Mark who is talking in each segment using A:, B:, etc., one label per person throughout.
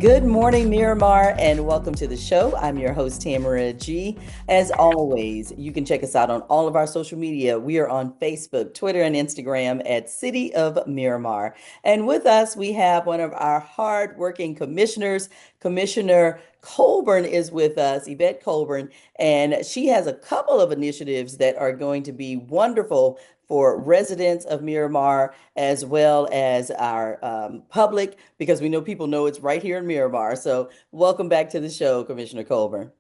A: Good morning, Miramar, and welcome to the show. I'm your host, Tamara G. As always, you can check us out on all of our social media. We are on Facebook, Twitter, and Instagram at City of Miramar. And with us, we have one of our hardworking commissioners, Commissioner Colbourne is with us, Yvette Colbourne, and she has a couple of initiatives that are going to be wonderful for residents of Miramar as well as our public, because we know people know it's right here in Miramar. So, welcome back to the show, Commissioner Colburn.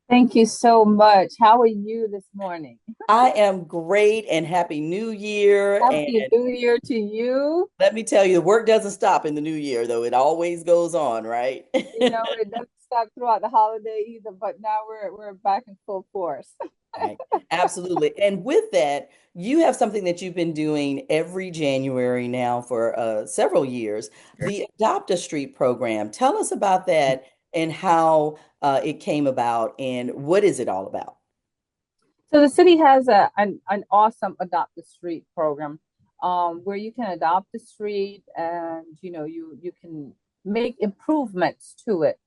B: Thank you so much. How are you this morning?
A: I am great and happy new year. And
B: Happy New Year to you.
A: let me tell you, the work doesn't stop in the new year, though. It always goes on, right?
B: It doesn't stop throughout the holiday either, but now we're back in full force.
A: Right. Absolutely. And with that, you have something that you've been doing every January now for several years, the Adopt a Street program. Tell us about that and how it came about and what is it all about?
B: So the city has an awesome Adopt a Street program, where you can adopt a street and you can make improvements to it.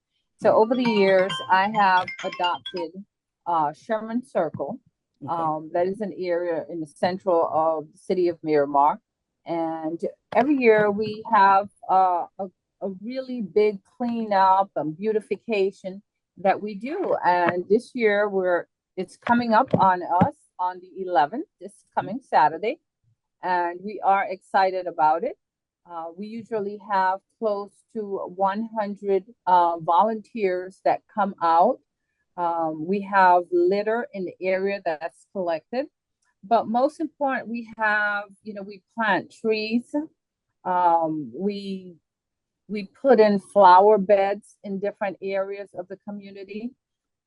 B: So over the years, I have adopted Sherman Circle.
A: Okay.
B: That is an area in the central of the city of Miramar. And every year we have a really big cleanup and beautification that we do. And this year it's coming up on us on the 11th, this coming Saturday, and we are excited about it. We usually have close to 100 volunteers that come out. We have litter in the area that's collected, but most important, we plant trees. Um, we we put in flower beds in different areas of the community,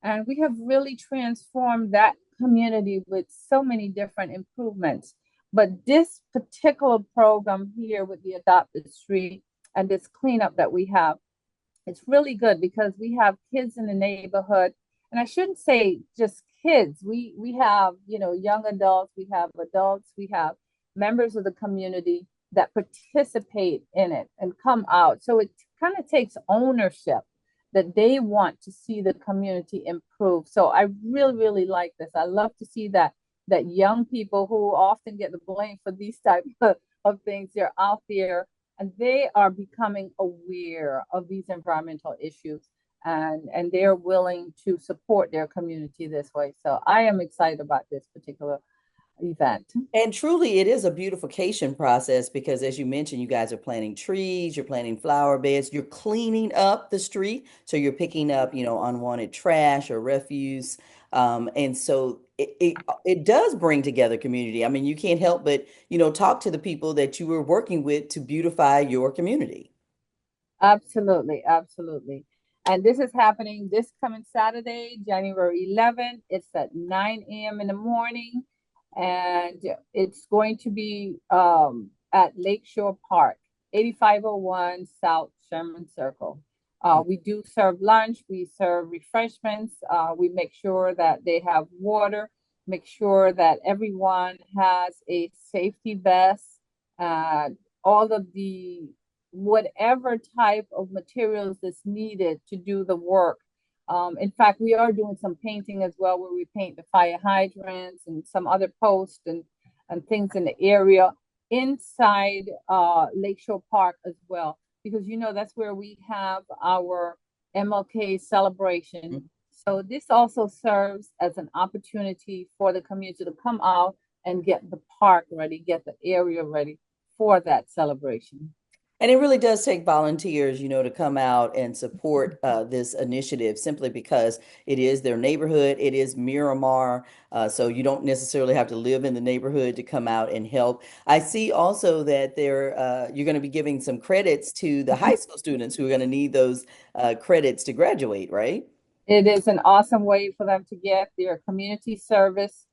B: and we have really transformed that community with so many different improvements. But this particular program here with the Adopted Street and this cleanup that we have, it's really good because we have kids in the neighborhood. And I shouldn't say just kids. We have, young adults, we have members of the community that participate in it and come out. So it kind of takes ownership that they want to see the community improve. So I really, really like this. I love to see that young people who often get the blame for these type of things, they're out there and they are becoming aware of these environmental issues, and they're willing to support their community this way. So I am excited about this particular event.
A: And truly, it is a beautification process because, as you mentioned, you guys are planting trees, you're planting flower beds, you're cleaning up the street. So you're picking up, unwanted trash or refuse. And so it does bring together community. I mean, you can't help but, talk to the people that you were working with to beautify your community.
B: Absolutely, absolutely. And this is happening this coming Saturday, January 11th. It's at 9 a.m. in the morning, and it's going to be at Lakeshore Park, 8501 South Sherman Circle. We do serve lunch, we serve refreshments, we make sure that they have water, make sure that everyone has a safety vest, uh, all of the whatever type of materials that's needed to do the work. In fact, we are doing some painting as well, where we paint the fire hydrants and some other posts and things in the area inside Lakeshore Park as well, because that's where we have our MLK celebration. So this also serves as an opportunity for the community to come out and get the park ready, get the area ready for that celebration.
A: And it really does take volunteers, to come out and support this initiative simply because it is their neighborhood. It is Miramar. So you don't necessarily have to live in the neighborhood to come out and help. I see also that you're going to be giving some credits to the high school students who are going to need those credits to graduate, right?
B: It is an awesome way for them to get their community service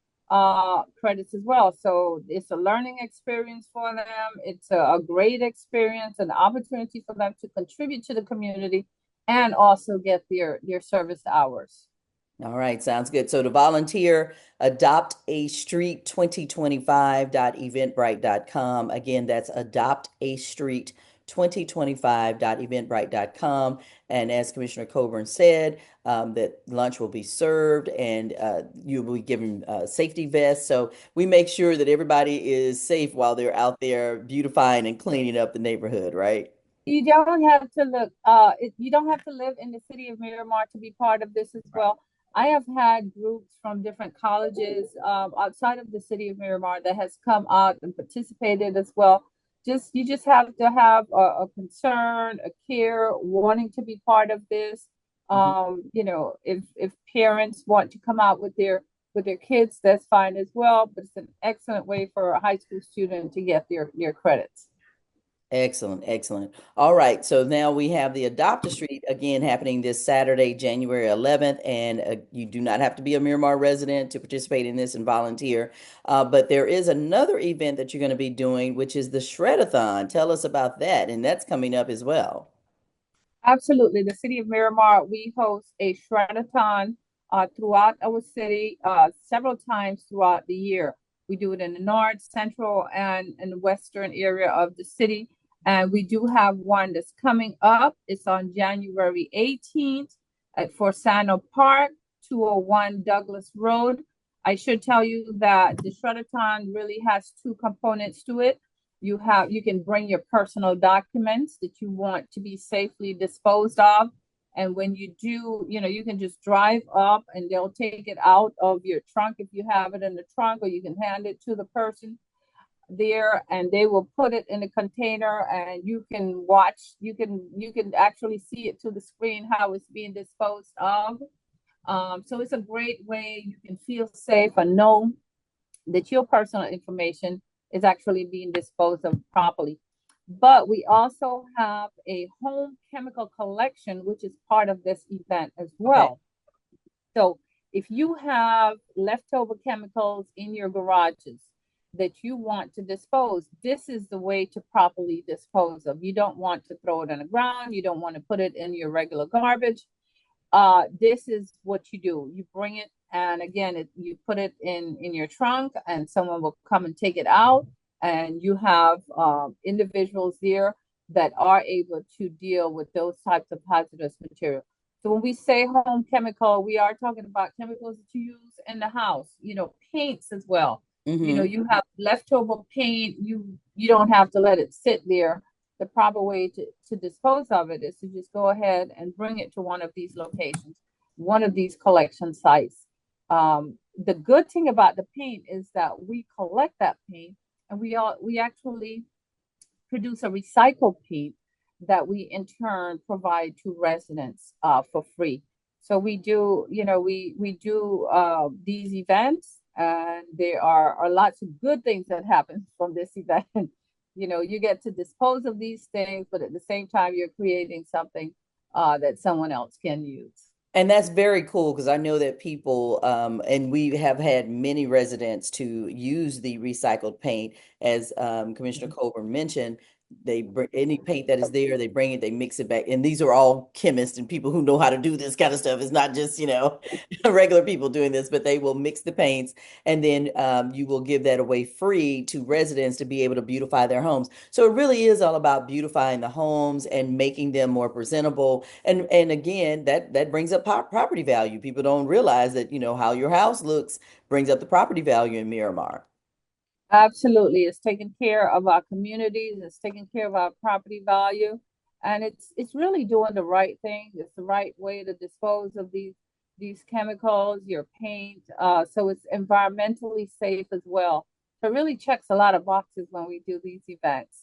B: credits as well. So it's a learning experience for them. It's a great experience, an opportunity for them to contribute to the community and also get their service hours.
A: All right, sounds good. So to volunteer, adopt a street 2025.eventbrite.com. Again, that's adopt a street 2025.eventbrite.com. And as Commissioner Colbourne said, that lunch will be served and you will be given safety vests. So we make sure that everybody is safe while they're out there beautifying and cleaning up the neighborhood, right?
B: You don't have to look, you don't have to live in the city of Miramar to be part of this as well. I have had groups from different colleges outside of the city of Miramar that has come out and participated as well. You just have to have a concern, a care, wanting to be part of this.
A: Mhm.
B: If parents want to come out with their kids, that's fine as well. But it's an excellent way for a high school student to get their credits.
A: Excellent, excellent. All right, so now we have the Adopt a Street again happening this Saturday, January 11th, and you do not have to be a Miramar resident to participate in this and volunteer. But there is another event that you're going to be doing, which is the Shredathon. Tell us about that, and that's coming up as well.
B: Absolutely. The city of Miramar, we host a shredathon throughout our city several times throughout the year. We do it in the north, central, and the western area of the city. And we do have one that's coming up. It's on January 18th at Forsano Park, 201 Douglas Road. I should tell you that the shredathon really has two components to it. You can bring your personal documents that you want to be safely disposed of. And when you do, you can just drive up and they'll take it out of your trunk if you have it in the trunk, or you can hand it to the person there and they will put it in a container and you can watch, you can actually see it to the screen how it's being disposed of. So it's a great way you can feel safe and know that your personal information is actually being disposed of properly. But we also have a home chemical collection, which is part of this event as
A: Okay.
B: well. So if you have leftover chemicals in your garages that you want to dispose, this is the way to properly dispose of. You don't want to throw it on the ground. You don't want to put it in your regular garbage. This is what you do. You bring it, and again, you put it in your trunk, and someone will come and take it out, and you have individuals there that are able to deal with those types of hazardous material. So when we say home chemical, we are talking about chemicals that you use in the house. Paints as well.
A: Mm-hmm.
B: You have leftover paint. You don't have to let it sit there. The proper way to dispose of it is to just go ahead and bring it to one of these locations, one of these collection sites. The good thing about the paint is that we collect that paint and we actually produce a recycled paint that we in turn provide to residents for free. So we do these events, and there are lots of good things that happen from this event. You get to dispose of these things, but at the same time, you're creating something that someone else can use.
A: And that's very cool because I know that people, and we have had many residents to use the recycled paint, as Commissioner Colburn mentioned. They bring any paint that is there, they bring it, they mix it back. And these are all chemists and people who know how to do this kind of stuff. It's not just, regular people doing this, but they will mix the paints and then you will give that away free to residents to be able to beautify their homes. So it really is all about beautifying the homes and making them more presentable. And again, that brings up property value. People don't realize that, how your house looks brings up the property value in Miramar.
B: Absolutely. It's taking care of our communities, it's taking care of our property value, and it's really doing the right thing. It's the right way to dispose of these chemicals, your paint. So it's environmentally safe as well. So it really checks a lot of boxes when we do these events.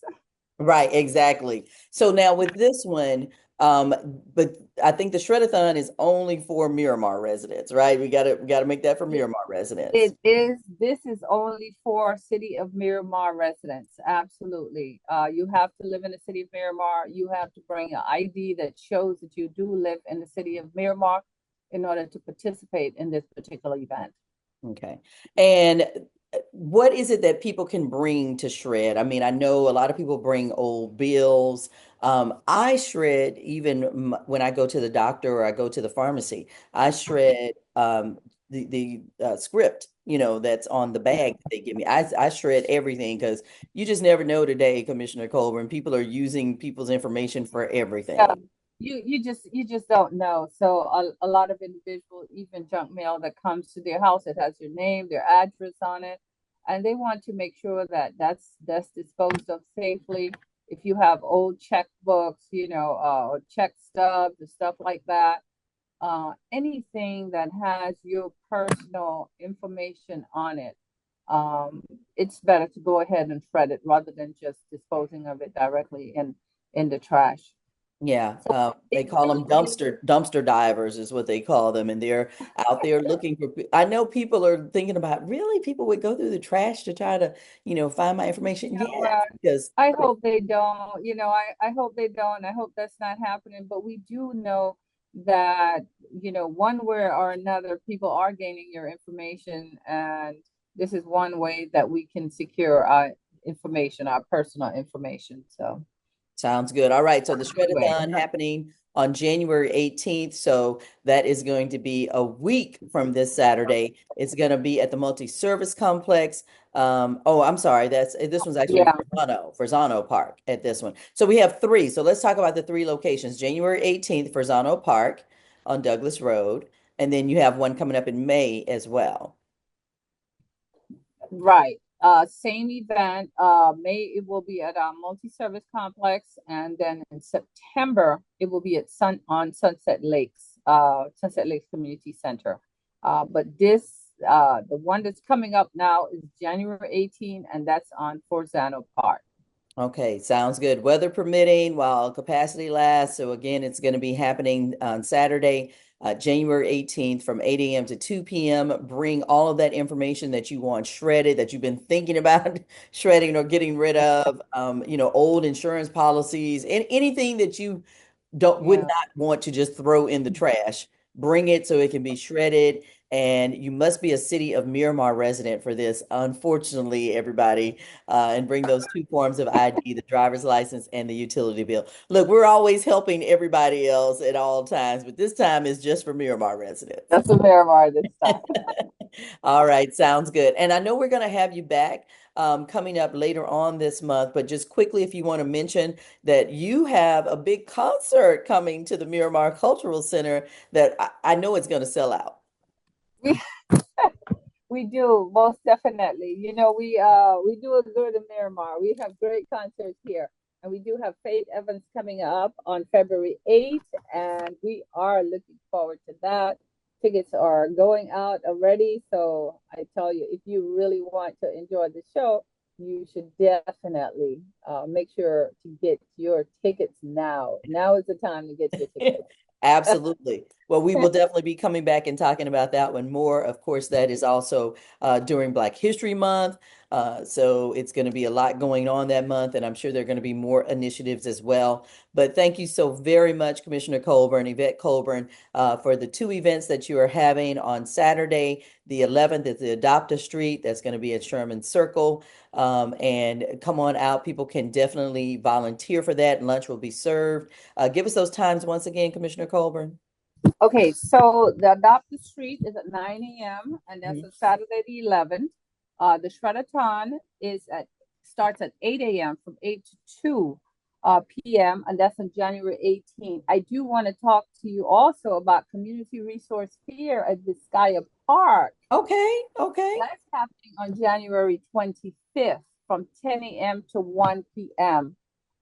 A: Right, exactly. So now with this one, um, but I think the Shredathon is only for Miramar residents, right? We gotta make that for Miramar residents.
B: This is only for City of Miramar residents. Absolutely. You have to live in the City of Miramar. You have to bring an ID that shows that you do live in the City of Miramar in order to participate in this particular event.
A: Okay. And what is it that people can bring to shred? I mean, I know a lot of people bring old bills. I shred even when I go to the doctor or I go to the pharmacy. I shred the script. that's on the
B: Yeah.
A: bag that they give me. I shred everything because you just never know today, Commissioner Colburn. People are using people's information for
B: Yeah.
A: everything.
B: You just don't know. So a lot of individuals, even junk mail that comes to their house, it has your name, their address on it, and they want to make sure that that's disposed of safely. If you have old checkbooks, or check stubs or stuff like that, anything that has your personal information on it, um, it's better to go ahead and shred it rather than just disposing of it directly in the trash.
A: Yeah,
B: So
A: they
B: it
A: call
B: really
A: them dumpster divers is what they call them, and they're out there looking for. I know people are thinking about really people would go through the trash to try to, find my information.
B: know
A: Yes,
B: what?
A: because
B: I hope they don't. I hope they don't. I hope that's not happening. But we do know that, one way or another, people are gaining your information. And this is one way that we can secure our information, our personal information. So,
A: sounds good. All right. So the
B: anyway,
A: Shredathon happening on January 18th. So that is going to be a week from this Saturday. It's going to be at the multi-service complex. Oh, I'm sorry. This one's actually
B: yeah,
A: Fresano Park at this one. So we have three. So let's talk about the three locations. January 18th, Fresano Park on Douglas Road. And then you have one coming up in May as well.
B: right. Same event. May it will be at our multi-service complex, and then in September it will be at Sunset Lakes Community Center. But the one that's coming up now is January 18, and that's on Forzano Park.
A: Okay, sounds good. Weather permitting while capacity lasts. So again, it's going to be happening on Saturday, January 18th from 8 a.m. to 2 p.m. Bring all of that information that you want shredded, that you've been thinking about shredding or getting rid of, old insurance policies, and anything that you would
B: Yeah,
A: not want to just throw in the trash. Bring it so it can be shredded. And you must be a City of Miramar resident for this, unfortunately, everybody. And bring those two forms of ID, the driver's license and the utility bill. Look, we're always helping everybody else at all times, but this time is just for Miramar residents.
B: that's a Miramar this time.
A: All right, sounds good. And I know we're going to have you back coming up later on this month, but just quickly, if you want to mention that you have a big concert coming to the Miramar Cultural Center that I know it's going to sell out.
B: We do, most definitely. We do a good in Miramar. We have great concerts here. And we do have Faith Evans coming up on February 8th, and we are looking forward to that. Tickets are going out already. So I tell you, if you really want to enjoy the show, you should definitely make sure to get your tickets now. Now is the time to get your tickets.
A: Absolutely. Well, we will definitely be coming back and talking about that one more. Of course, that is also during Black History Month. So it's going to be a lot going on that month, and I'm sure there are going to be more initiatives as well. But thank you so very much, Commissioner Colburn, Yvette Colburn, for the two events that you are having on Saturday. The 11th is the Adopt a Street. That's going to be at Sherman Circle. And come on out. People can definitely volunteer for that. Lunch will be served. Give us those times once again, Commissioner Colburn.
B: Okay, so the Adopt the Street is at 9 a.m. and that's
A: Mhm.
B: on Saturday the 11th. The Shredathon starts at 8 a.m. from 8 to 2 p.m. and that's on January 18th. I do want to talk to you also about Community Resource Fair at Vizcaya Park.
A: Okay, okay.
B: That's happening on January 25th from 10 a.m. to 1 p.m.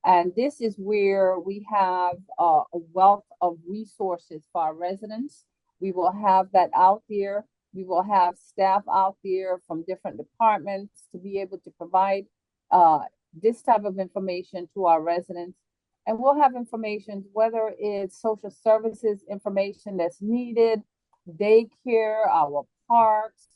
B: And this is where we have a wealth of resources for our residents. We will have that out there. We will have staff out there from different departments to be able to provide uh, this type of information to our residents. And we'll have information, whether it's social services information that's needed, daycare, our parks,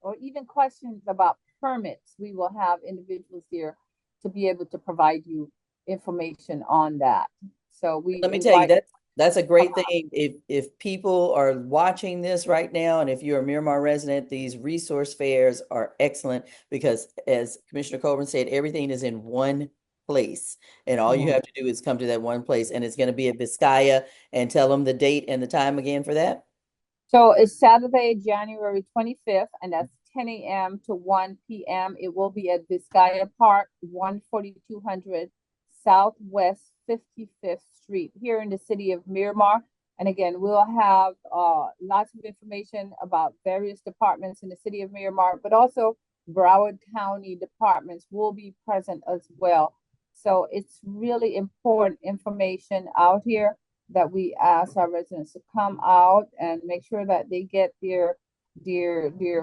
B: or even questions about permits. We will have individuals here to be able to provide you information on that. So we
A: Let me tell you
B: invite
A: that's a
B: come
A: great
B: out.
A: thing. If people are watching this right now, and if you're a Miramar resident, these resource fairs are excellent because, as Commissioner Colburn said, everything is in one place, and all you
B: Yeah.
A: have to do is come to that one place, and it's going to be at Vizcaya. And tell them the date and the time again for that.
B: So it's Saturday, January 25th, and that's 10 a.m. to 1 p.m. It will be at Vizcaya Park, 14200 Southwest 55th Street here in the city of Miramar. And again, we'll have lots of information about various departments in the city of Miramar, but also Broward County departments will be present as well. So it's really important information out here that we ask our residents to come out and make sure that they get their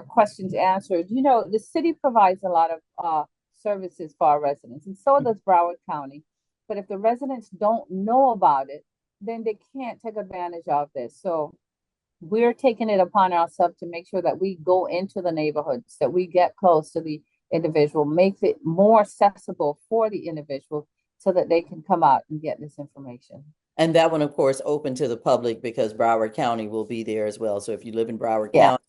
B: questions answered. You know, the city provides a lot of services for our residents, and so does Broward County. But if the residents don't know about it, then they can't take advantage of this. So we're taking it upon ourselves to make sure that we go into the neighborhoods, that we get close to the individual, makes it more accessible for the individual so that they can come out and get this information.
A: And that one, of course, open to the public because Broward County will be there as well. So if you live in Broward
B: Yeah,
A: County,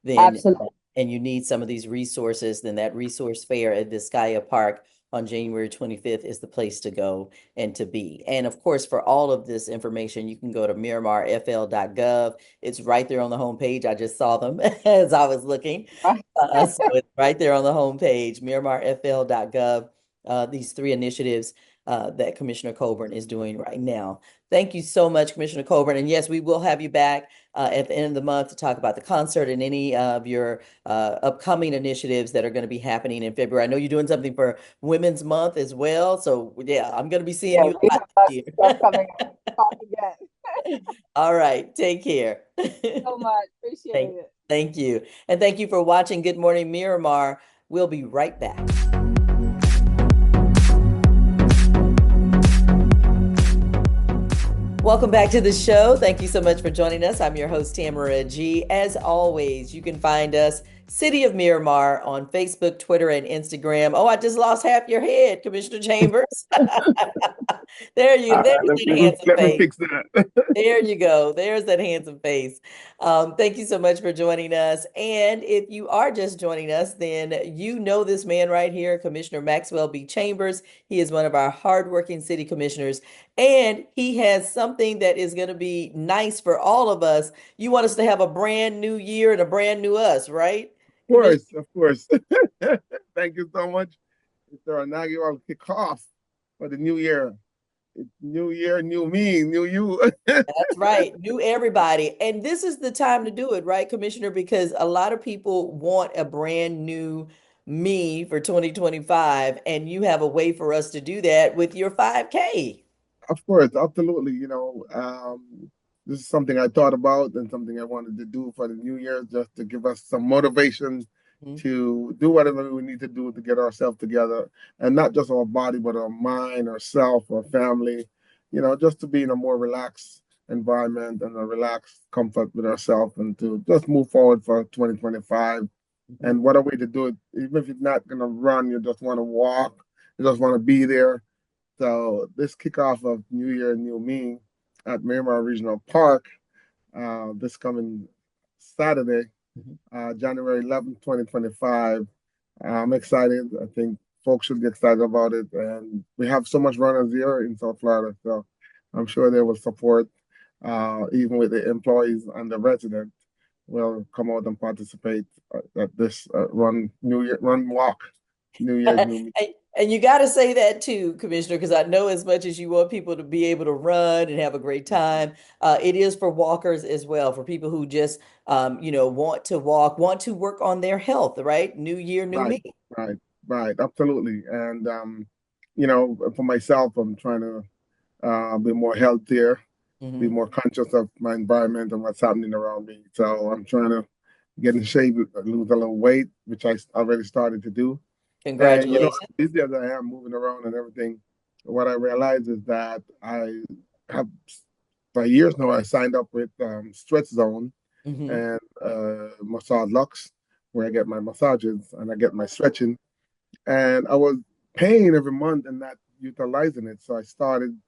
A: then
B: absolutely.
A: and you need some of these resources, then that resource fair at Vizcaya Park on January 25th is the place to go and to be. And of course, for all of this information, you can go to MiramarFL.gov. It's right there on the homepage. I just saw them as I was looking. So it's right there on the homepage, MiramarFL.gov. These three initiatives that Commissioner Colbourne is doing right now. Thank you so much, Commissioner Colbourne. And yes, we will have you back at the end of the month to talk about the concert and any of your upcoming initiatives that are going to be happening in February. I know you're doing something for Women's Month as well. So yeah, I'm going to be seeing
B: Yeah,
A: you
B: we
A: a lot
B: have lots
A: this
B: of stuff coming up. Talk again.
A: year. All right, take care.
B: So much. Appreciate
A: Thank,
B: it.
A: thank you. And thank you for watching Good Morning Miramar. We'll be right back. Welcome back to the show. Thank you so much for joining us. I'm your host, Tamara G. As always, you can find us, City of Miramar, on Facebook, Twitter, and Instagram. Oh, I just lost half your head, Commissioner Chambers. There's that handsome
C: Let me
A: face.
C: fix that.
A: There you go. There's that handsome face. Thank you so much for joining us. And if you are just joining us, then you know this man right here, Commissioner Maxwell B. Chambers. He is one of our hardworking city commissioners, and he has something that is going to be nice for all of us. You want us to have a brand new year and a brand new us, right, Commissioner?
C: Of course. Thank you so much. It's our inaugural kickoff for the new year. It's new year, new me, new you.
A: That's right. New everybody. And this is the time to do it, right, Commissioner? Because a lot of people want a brand new me for 2025, and you have a way for us to do that with your 5K.
C: Of course, absolutely. This is something I thought about and something I wanted to do for the new year, just to give us some motivation
A: Mhm.
C: to do whatever we need to do to get ourselves together, and not just our body, but our mind, ourself, our family. Just to be in a more relaxed environment and a relaxed comfort with ourselves, and to just move forward for 2025.
A: Mhm.
C: And what a way to do it! Even if you're not gonna run, you just want to walk, you just want to be there. So this kickoff of New Year, New Me at Miramar Regional Park, this coming Saturday,
A: Mhm.
C: January 11th, 2025. I'm excited. I think folks should get excited about it. And we have so much runners here in South Florida, so I'm sure they will support, even with the employees and the residents will come out and participate at this run walk, New Year's New Me.
A: And you got to say that too, Commissioner, because I know as much as you want people to be able to run and have a great time, it is for walkers as well, for people who just, want to walk, want to work on their health, right? New year, new
C: Right,
A: me.
C: right, right, absolutely. And for myself, I'm trying to be more healthier, be
A: Hmm.
C: more conscious of my environment and what's happening around me. So I'm trying to get in shape, lose a little weight, which I already started to do. And
A: Congratulations.
C: as busy as I am moving around and everything, what I realize is that I have for years now I signed up with Stretch Zone
A: Hmm.
C: and Massage Lux, where I get my massages and I get my stretching. And I was paying every month and not utilizing it. So I started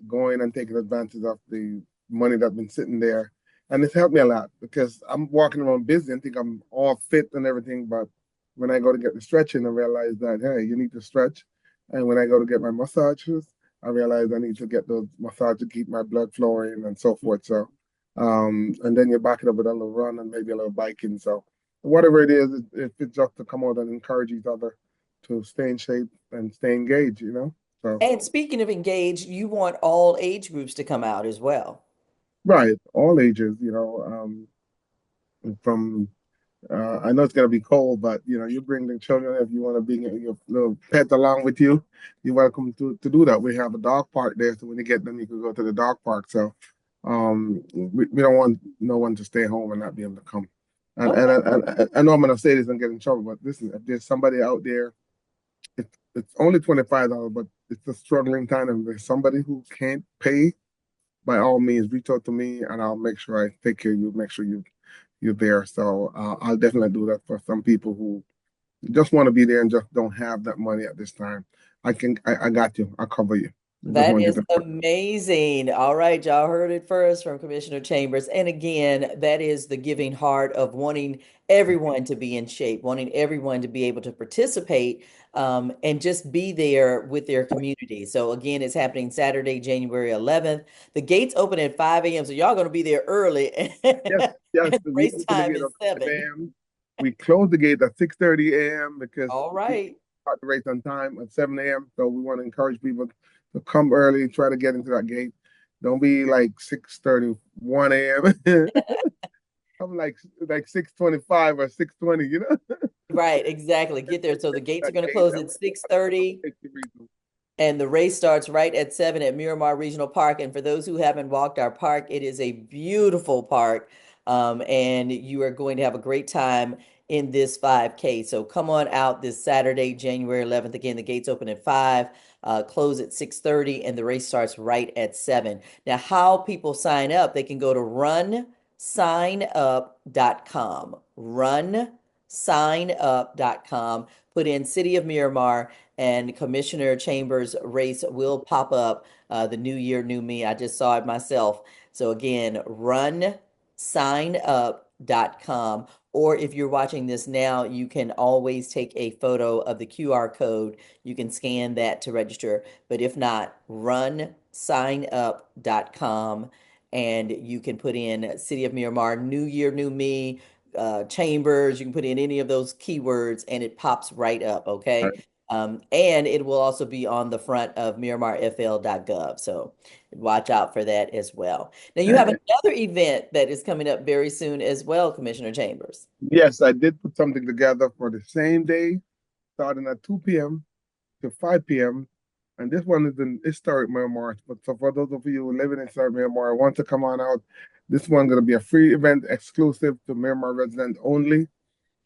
C: going and taking advantage of the money that's been sitting there. And it's helped me a lot because I'm walking around busy and think I'm all fit and everything. But when I go to get the stretching, I realize that, hey, you need to stretch. And when I go to get my massages, I realize I need to get those massages to keep my blood flowing and so forth. So, and then you back it up with a little run and maybe a little biking. So whatever it is, if it's just to come out and encourage each other to stay in shape and stay engaged, you know. So
A: And speaking of engaged, you want all age groups to come out as well.
C: right, all ages, you know, from I know it's gonna be cold, but you know, you bring the children if you want to bring your little pet along with you. You're welcome to do that. We have a dog park there, so when you get them, you can go to the dog park. So, we don't want no one to stay home and not be able to come. And
A: Okay.
C: I know I'm gonna say this and get in trouble, but listen, if there's somebody out there, it's only $25, but it's a struggling time, and there's somebody who can't pay. By all means, reach out to me, and I'll make sure I take care of you. Make sure you're there. So I'll definitely do that for some people who just want to be there and just don't have that money at this time. I got you. I'll cover you. I just
A: That
C: want you
A: is
C: to.
A: amazing. All right, y'all heard it first from Commissioner Chambers. And again, that is the giving heart of wanting everyone to be in shape, wanting everyone to be able to participate and just be there with their community. So again, it's happening Saturday, January 11th. The gates open at 5 a.m. So y'all going to be there early.
C: Yes, yes.
A: And
C: We
A: race
C: open the
A: time
C: gate
A: is
C: at 5
A: 7.
C: a.m. We close the gate at 6:30 a.m. because
A: All
C: we
A: right.
C: start the race on time at 7 a.m. So we want to encourage people to come early, try to get into that gate. Don't be like 6:31 a.m. I'm like 6:25 or 6:20, you know?
A: Right, exactly. Get there. So the gates are
C: That
A: going to
C: gate,
A: close
C: I
A: at
C: want to
A: 6:30.
C: take the reason.
A: And the race starts right at 7 at Miramar Regional Park. And for those who haven't walked our park, it is a beautiful park. And you are going to have a great time in this 5K. So come on out this Saturday, January 11th. Again, the gates open at 5, close at 6:30, and the race starts right at 7. Now, how people sign up, they can go to runsignup.com. Runsignup.com. Put in City of Miramar and Commissioner Chambers' race will pop up. The new year, new me. I just saw it myself. So again, runsignup.com. Or if you're watching this now, you can always take a photo of the QR code. You can scan that to register. But if not, runsignup.com and you can put in City of Miramar, New Year, New Me, Chambers. You can put in any of those keywords and it pops right up.
C: All
A: Okay.
C: right.
A: And it will also be on the front of MiramarFL.gov. So watch out for that as well. Now, you have
C: And
A: another event that is coming up very soon as well, Commissioner Chambers.
C: yes, I did put something together for the same day, starting at 2 p.m. to 5 p.m. And this one is in historic Miramar. But so for those of you who live in historic Miramar, want to come on out, this one's going to be a free event exclusive to Miramar residents only.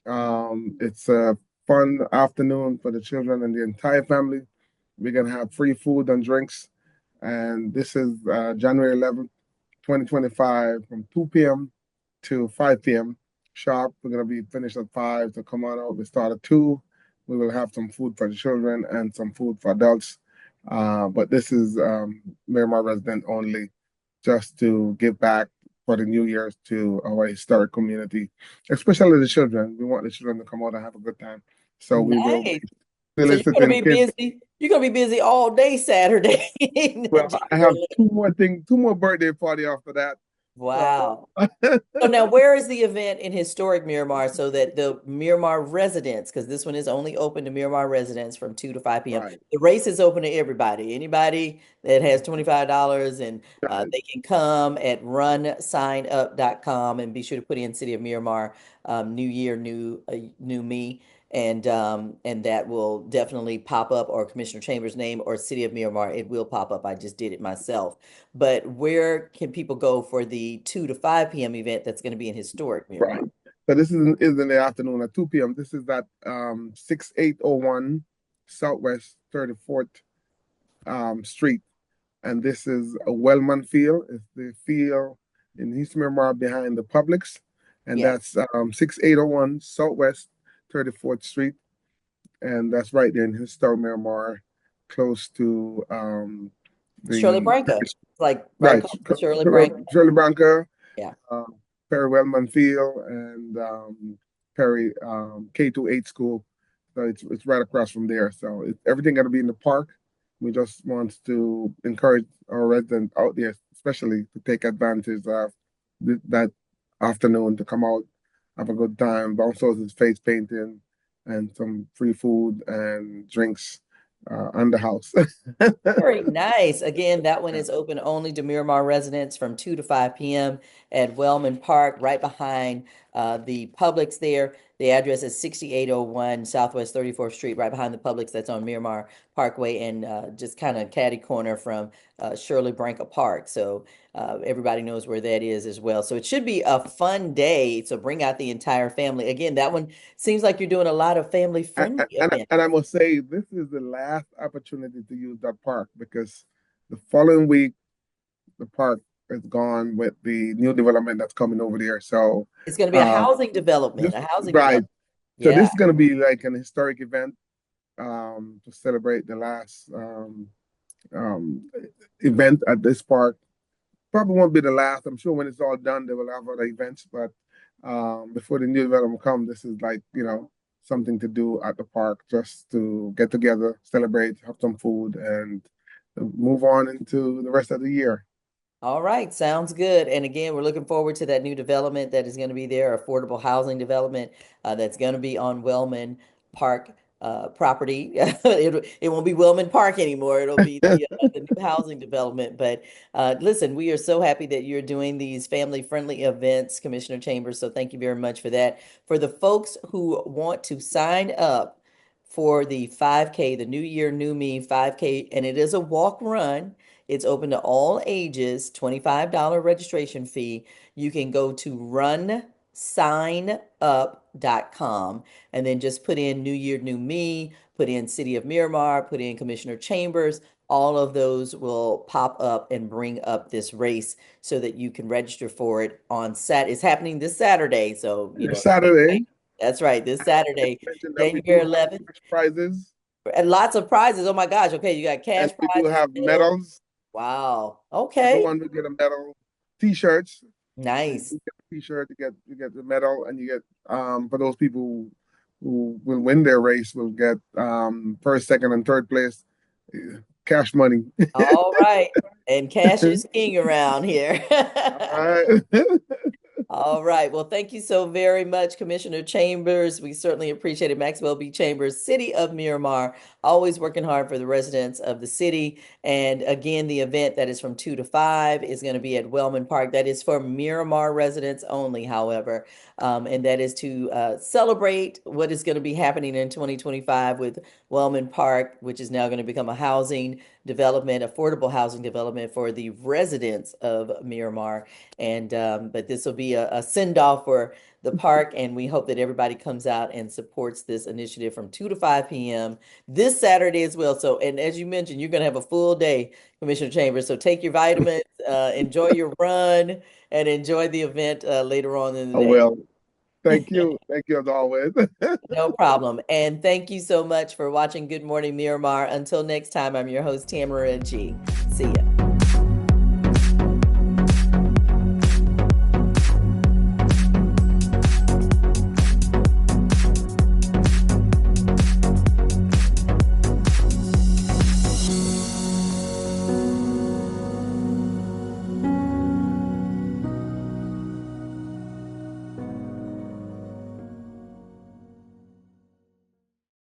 C: It's a fun afternoon for the children and the entire family. We're going to have free food and drinks. And this is January 11th, 2025 from 2 p.m. to 5 p.m. sharp. We're going to be finished at 5, so come on out. We start at 2. We will have some food for the children and some food for adults. But this is Miramar resident only, just to give back for the New Year's to our historic community, especially the children. We want the children to come out and have a good time. So we will
A: Nice.
C: be
A: So you're going to
C: soliciting
A: be
C: kids.
A: busy. You're going to be busy all day Saturday,
C: Well,
A: January
C: I have
A: 11th.
C: two more birthday party after that. So
A: Wow. So now, where is the event in historic Miramar so that the Miramar residents, because this one is only open to Miramar residents from 2 to 5 p.m.
C: right,
A: The race is open to everybody. Anybody that has $25 and
C: right,
A: they can come at runsignup.com and be sure to put in City of Miramar, New Year, new me. And that will definitely pop up, or Commissioner Chambers' name or City of Miramar. It will pop up. I just did it myself. But where can people go for the 2 to 5 p.m. event that's going to be in historic
C: right.
A: Miramar?
C: So this is in the afternoon at 2 p.m. This is at 6801 Southwest 34th Street. And this is a Wellman Field. It's the field in East Miramar behind the Publix. And
A: Yeah.
C: that's 6801 Southwest 34th Street. And that's right there in historic Miramar, close to
A: Shirley
C: the
A: Branca. It's like right
C: right,
A: across from Shirley Branca.
C: Shirley Branca,
A: Yeah.
C: uh, Perry Wellman Field, and Perry K-8 school. So it's right across from there. So everything got to be in the park. We just want to encourage our residents out there, especially to take advantage of that afternoon to come out have a good time. Bounce houses, face painting, and some free food and drinks on the house.
A: Very nice. Again, that one is open only to Miramar residents from 2 to 5 p.m. at Wellman Park, right behind the Publix there. The address is 6801 Southwest 34th Street, right behind the Publix that's on Miramar Parkway and just kind of catty corner from Shirley Branca Park. So everybody knows where that is as well. So it should be a fun day. So bring out the entire family. Again, that one seems like you're doing a lot of family-friendly events.
C: And I must say, this is the last opportunity to use that park because the following week, the park is gone with the new development that's coming over there. So,
A: It's going to be a
C: uh,
A: housing development,
C: this,
A: a housing
C: right.
A: development.
C: So,
A: Yeah.
C: this is going to be like an historic event to celebrate the last um, event at this park. Probably won't be the last. I'm sure when it's all done, they will have other events. But before the new development comes, this is like, something to do at the park just to get together, celebrate, have some food, and move on into the rest of the year.
A: All right, sounds good. And again, we're looking forward to that new development that is going to be there, affordable housing development that's going to be on Wellman Park property. It won't be Wellman Park anymore. It'll be the new housing development. But listen, we are so happy that you're doing these family-friendly events, Commissioner Chambers. So thank you very much for that. For the folks who want to sign up for the 5K, the New Year, New Me 5K, and it is a walk run. It's open to all ages, $25 registration fee. You can go to runsignup.com and then just put in New Year, New Me, put in City of Miramar, put in Commissioner Chambers. All of those will pop up and bring up this race so that you can register for it on It's happening this Saturday. So,
C: Saturday,
A: that's right, this Saturday,
C: mentioned that we do
A: January
C: have
A: 11th.
C: cash prizes
A: And lots of prizes. Oh my gosh. Okay, you got
C: and
A: cash
C: we do
A: prizes,
C: have
A: medals.
C: medals.
A: Wow. Okay.
C: Everyone will get a medal, t-shirts. You
A: Nice.
C: get a t-shirt, you get the medal, and you get for those people who will win their race will get first, second, and third place cash money.
A: All right. And cash is king around here.
C: All right.
A: All right. Well, thank you so very much, Commissioner Chambers. We certainly appreciate it. Maxwell B. Chambers, City of Miramar, always working hard for the residents of the city. And again, the event that is from 2 to 5 is going to be at Wellman Park. That is for Miramar residents only, however. And that is to celebrate what is going to be happening in 2025 with Wellman Park, which is now going to become a housing development, affordable housing development for the residents of Miramar. And but this will be a send off for the park, and we hope that everybody comes out and supports this initiative from 2 to 5 p.m. this Saturday as well. So, and as you mentioned, you're going to have a full day, Commissioner Chambers. So take your vitamins, enjoy your run, and enjoy the event later on in the
C: Oh,
A: day.
C: well, thank you. Thank you as always.
A: No problem. And thank you so much for watching Good Morning Miramar. Until next time, I'm your host, Tamara G. See ya.